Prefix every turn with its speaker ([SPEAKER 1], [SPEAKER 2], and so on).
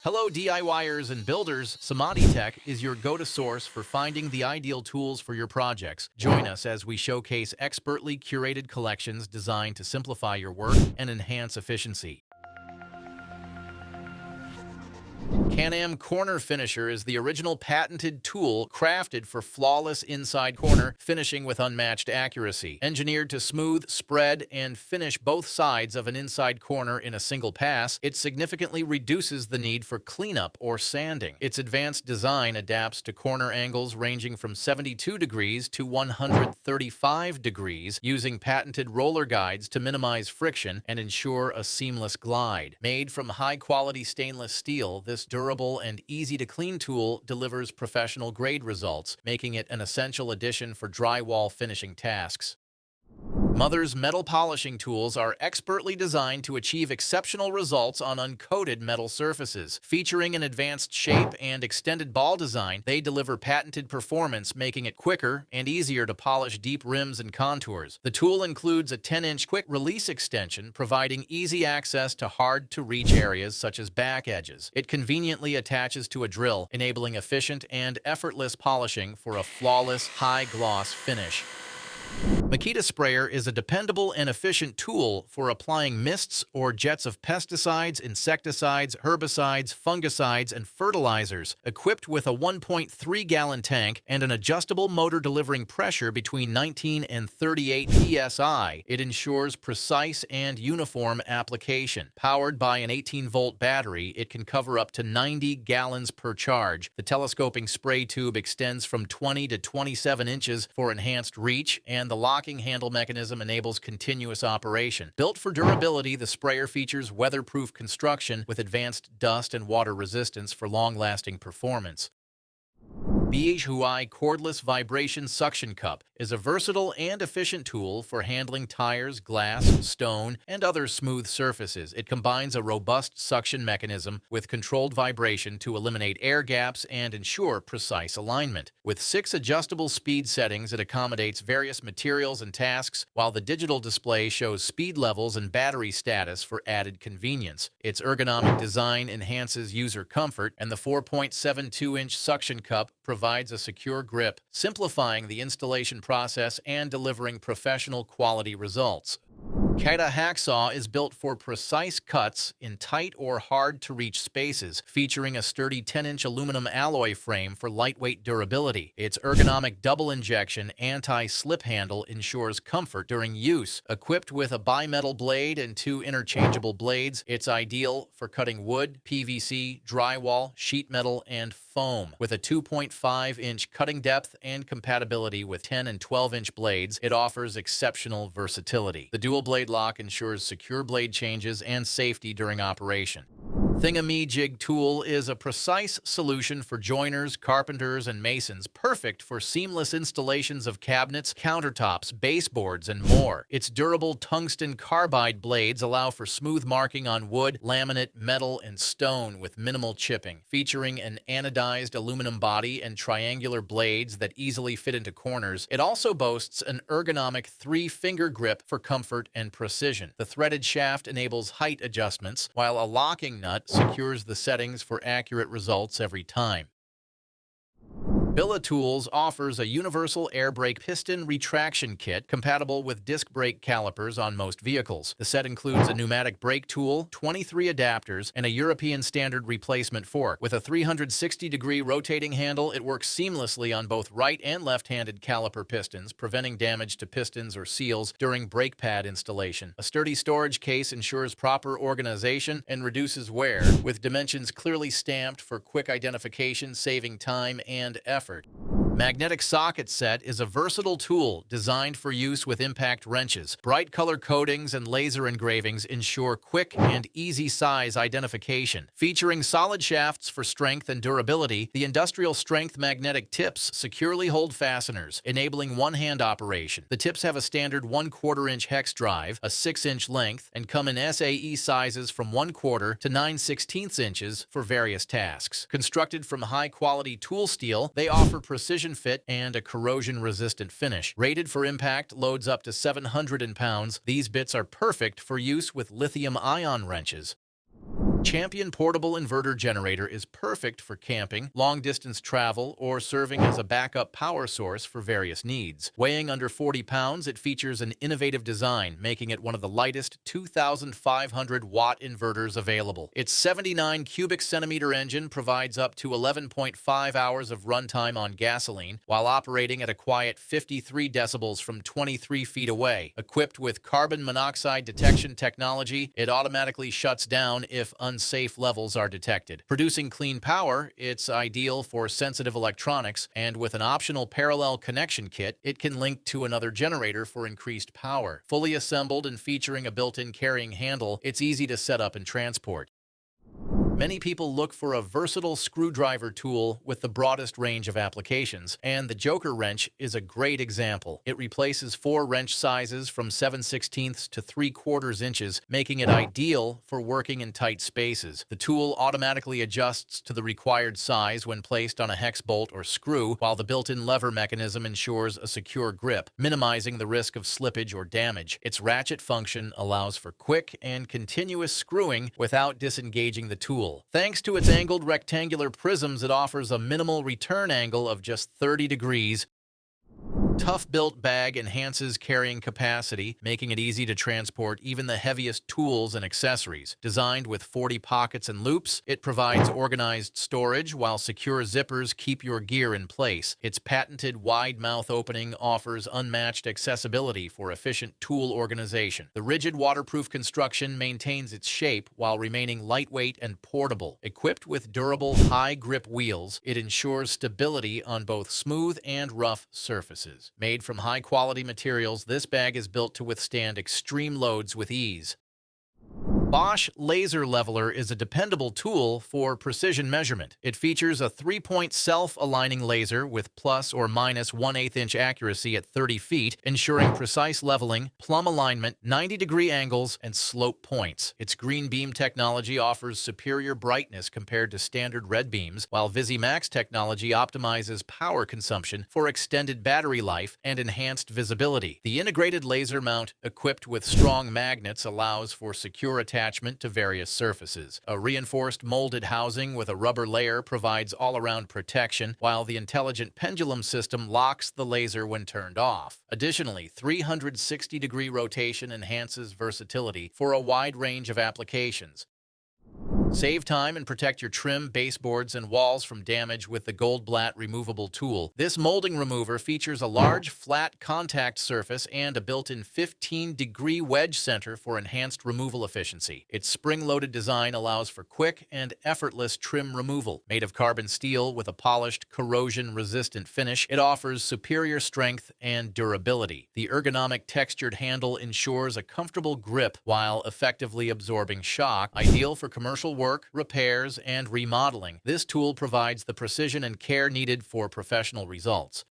[SPEAKER 1] Hello DIYers and builders, samaditech is your go-to source for finding the ideal tools for your projects. Join us as we showcase expertly curated collections designed to simplify your work and enhance efficiency. CanAm Corner Finisher is the original patented tool crafted for flawless inside corner finishing with unmatched accuracy. Engineered to smooth, spread, and finish both sides of an inside corner in a single pass, it significantly reduces the need for cleanup or sanding. Its advanced design adapts to corner angles ranging from 72 degrees to 135 degrees, using patented roller guides to minimize friction and ensure a seamless glide. Made from high-quality stainless steel, this durable and easy-to-clean tool delivers professional-grade results, making it an essential addition for drywall finishing tasks. Mother's metal polishing tools are expertly designed to achieve exceptional results on uncoated metal surfaces. Featuring an advanced shape and extended ball design, they deliver patented performance, making it quicker and easier to polish deep rims and contours. The tool includes a 10-inch quick-release extension, providing easy access to hard-to-reach areas such as back edges. It conveniently attaches to a drill, enabling efficient and effortless polishing for a flawless, high-gloss finish. Makita Sprayer is a dependable and efficient tool for applying mists or jets of pesticides, insecticides, herbicides, fungicides, and fertilizers. Equipped with a 1.3-gallon tank and an adjustable motor delivering pressure between 19 and 38 psi, it ensures precise and uniform application. Powered by an 18-volt battery, it can cover up to 90 gallons per charge. The telescoping spray tube extends from 20 to 27 inches for enhanced reach, and the locking handle mechanism enables continuous operation. Built for durability, the sprayer features weatherproof construction with advanced dust and water resistance for long-lasting performance. BIHUI Cordless Vibration Suction Cup is a versatile and efficient tool for handling tires, glass, stone, and other smooth surfaces. It combines a robust suction mechanism with controlled vibration to eliminate air gaps and ensure precise alignment. With 6 adjustable speed settings, it accommodates various materials and tasks, while the digital display shows speed levels and battery status for added convenience. Its ergonomic design enhances user comfort, and the 4.72-inch suction cup provides a secure grip, simplifying the installation process and delivering professional quality results. KATA Hacksaw is built for precise cuts in tight or hard-to-reach spaces, featuring a sturdy 10-inch aluminum alloy frame for lightweight durability. Its ergonomic double-injection anti-slip handle ensures comfort during use. Equipped with a bimetal blade and 2 interchangeable blades, it's ideal for cutting wood, PVC, drywall, sheet metal, and foam. With a 2.5-inch cutting depth and compatibility with 10 and 12-inch blades, it offers exceptional versatility. The dual blade lock ensures secure blade changes and safety during operation. ThingaMeJig tool is a precise solution for joiners, carpenters, and masons, perfect for seamless installations of cabinets, countertops, baseboards, and more. Its durable tungsten carbide blades allow for smooth marking on wood, laminate, metal, and stone with minimal chipping. Featuring an anodized aluminum body and triangular blades that easily fit into corners, it also boasts an ergonomic 3-finger grip for comfort and precision. The threaded shaft enables height adjustments, while a locking nut secures the settings for accurate results every time. Wera Tools offers a universal air brake piston retraction kit compatible with disc brake calipers on most vehicles. The set includes a pneumatic brake tool, 23 adapters, and a European standard replacement fork. With a 360-degree rotating handle, it works seamlessly on both right and left-handed caliper pistons, preventing damage to pistons or seals during brake pad installation. A sturdy storage case ensures proper organization and reduces wear, with dimensions clearly stamped for quick identification, saving time and effort. Magnetic socket set is a versatile tool designed for use with impact wrenches. Bright color coatings and laser engravings ensure quick and easy size identification. Featuring solid shafts for strength and durability, the industrial strength magnetic tips securely hold fasteners, enabling one-hand operation. The tips have a standard 1/4-inch hex drive, a 6-inch length, and come in SAE sizes from 1/4 to 9/16 inches for various tasks. Constructed from high-quality tool steel, they offer precision fit and a corrosion-resistant finish. Rated for impact loads up to 700 pounds, these bits are perfect for use with lithium-ion wrenches. Champion Portable Inverter Generator is perfect for camping, long-distance travel, or serving as a backup power source for various needs. Weighing under 40 pounds, it features an innovative design, making it one of the lightest 2,500-watt inverters available. Its 79 cubic centimeter engine provides up to 11.5 hours of runtime on gasoline, while operating at a quiet 53 decibels from 23 feet away. Equipped with carbon monoxide detection technology, it automatically shuts down if unsafe levels are detected. Producing clean power, it's ideal for sensitive electronics, and with an optional parallel connection kit, it can link to another generator for increased power. Fully assembled and featuring a built-in carrying handle, it's easy to set up and transport. Many people look for a versatile screwdriver tool with the broadest range of applications, and the Joker wrench is a great example. It replaces 4 wrench sizes from 7/16 to 3/4 inches, making it ideal for working in tight spaces. The tool automatically adjusts to the required size when placed on a hex bolt or screw, while the built-in lever mechanism ensures a secure grip, minimizing the risk of slippage or damage. Its ratchet function allows for quick and continuous screwing without disengaging the tool. Thanks to its angled rectangular prisms, it offers a minimal return angle of just 30 degrees. ToughBuilt Bag enhances carrying capacity, making it easy to transport even the heaviest tools and accessories. Designed with 40 pockets and loops, it provides organized storage while secure zippers keep your gear in place. Its patented wide mouth opening offers unmatched accessibility for efficient tool organization. The rigid waterproof construction maintains its shape while remaining lightweight and portable. Equipped with durable, high-grip wheels, it ensures stability on both smooth and rough surfaces. Made from high-quality materials, this bag is built to withstand extreme loads with ease. Bosch Laser Leveler is a dependable tool for precision measurement. It features a 3-point self-aligning laser with plus or minus 1/8 inch accuracy at 30 feet, ensuring precise leveling, plumb alignment, 90-degree angles, and slope points. Its green beam technology offers superior brightness compared to standard red beams, while VisiMax technology optimizes power consumption for extended battery life and enhanced visibility. The integrated laser mount, equipped with strong magnets, allows for secure attachment to various surfaces. A reinforced molded housing with a rubber layer provides all-around protection, while the intelligent pendulum system locks the laser when turned off. Additionally, 360-degree rotation enhances versatility for a wide range of applications. Save time and protect your trim, baseboards, and walls from damage with the Goldblatt removable tool. This molding remover features a large, flat contact surface and a built-in 15-degree wedge center for enhanced removal efficiency. Its spring-loaded design allows for quick and effortless trim removal. Made of carbon steel with a polished, corrosion-resistant finish, it offers superior strength and durability. The ergonomic textured handle ensures a comfortable grip while effectively absorbing shock, ideal for commercial work, repairs, and remodeling. This tool provides the precision and care needed for professional results.